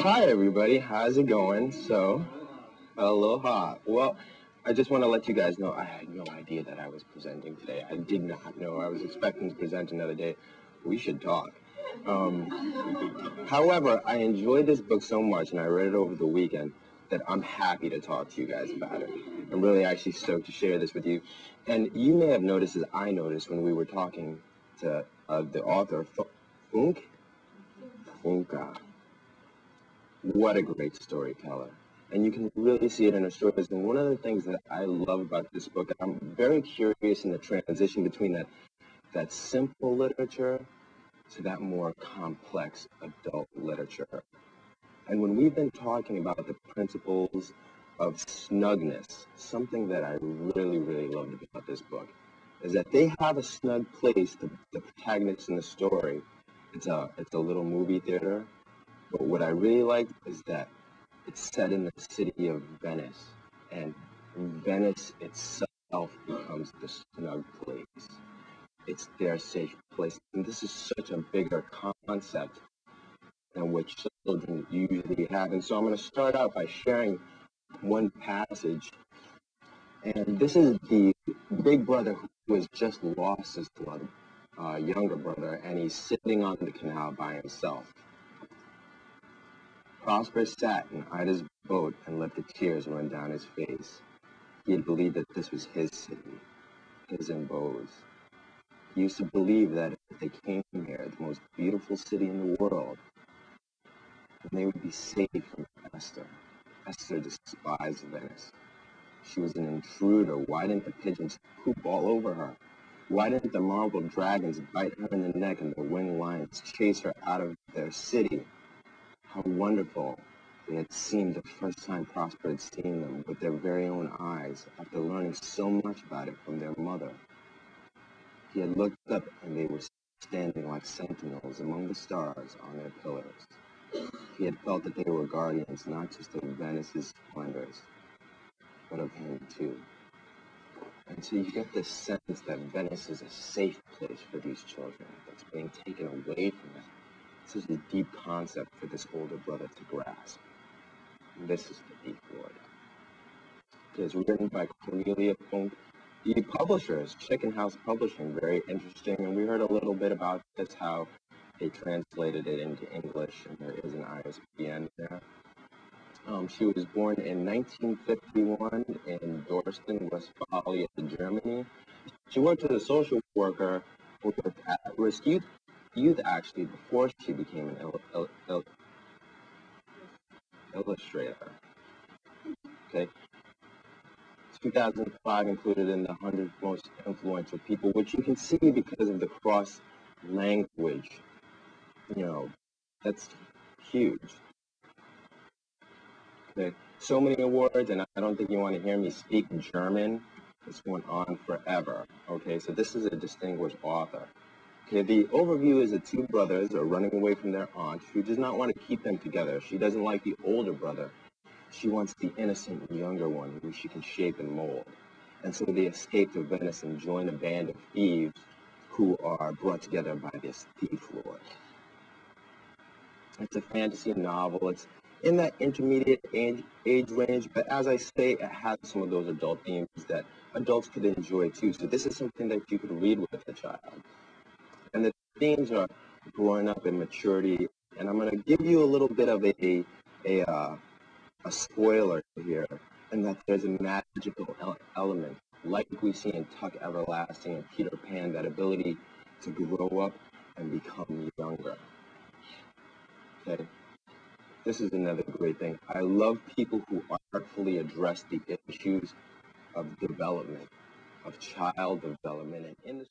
Hi everybody, how's it going? So, aloha. Well, I just want to let you guys know I had no idea that I was presenting today. I did not know. I was expecting to present another day. We should talk. However, I enjoyed this book so much and I read it over the weekend that I'm happy to talk to you guys about it. I'm really actually stoked to share this with you. And you may have noticed, as I noticed when we were talking to the author, Funke. What a great storyteller. And you can really see it in her stories. And one of the things that I love about this book, I'm very curious in the transition between that simple literature to that more complex adult literature. And when we've been talking about the principles of snugness, something that I really, really loved about this book is that they have a snug place, the protagonist in the story. It's a little movie theater. But what I really liked is that it's set in the city of Venice, and Venice itself becomes the snug place. It's their safe place. And this is such a bigger concept than what children usually have. And so I'm going to start out by sharing one passage. And this is the big brother who has just lost his younger brother, and he's sitting on the canal by himself. Prosper sat in Ida's boat and let the tears run down his face. He had believed that this was his city, his and Beau's. He used to believe that if they came here, the most beautiful city in the world, then they would be safe from Esther. Esther despised Venice. She was an intruder. Why didn't the pigeons poop all over her? Why didn't the marble dragons bite her in the neck and the winged lions chase her out of their city? How wonderful they had seemed the first time Prosper had seen them with their very own eyes after learning so much about it from their mother. He had looked up and they were standing like sentinels among the stars on their pillars. He had felt that they were guardians not just of Venice's splendors, but of him too. And so you get this sense that Venice is a safe place for these children that's being taken away from them. This is a deep concept for this older brother to grasp. And this is the deep Lord. It is written by Cornelia Funke. The publishers, Chicken House Publishing, very interesting. And we heard a little bit about this, how they translated it into English, and there is an ISBN there. She was born in 1951 in Dorsten, Westphalia, Germany. She worked as a social worker with at-risk youth actually before she became an illustrator. Okay, 2005 included in the 100 most influential people, which you can see because of the cross language. You know, that's huge. Okay, so many awards, and I don't think you want to hear me speak German. This went on forever. Okay, so this is a distinguished author. Okay, the overview is that two brothers are running away from their aunt who does not want to keep them together. She doesn't like the older brother. She wants the innocent younger one who she can shape and mold. And so they escape to Venice and join a band of thieves who are brought together by this thief lord. It's a fantasy novel. It's in that intermediate age range, but as I say, it has some of those adult themes that adults could enjoy too. So this is something that you could read with a child. And the themes are growing up in maturity. And I'm going to give you a little bit of a spoiler here, and that there's a magical element, like we see in Tuck Everlasting and Peter Pan, that ability to grow up and become younger. Okay? This is another great thing. I love people who artfully address the issues of development, of child development, and in the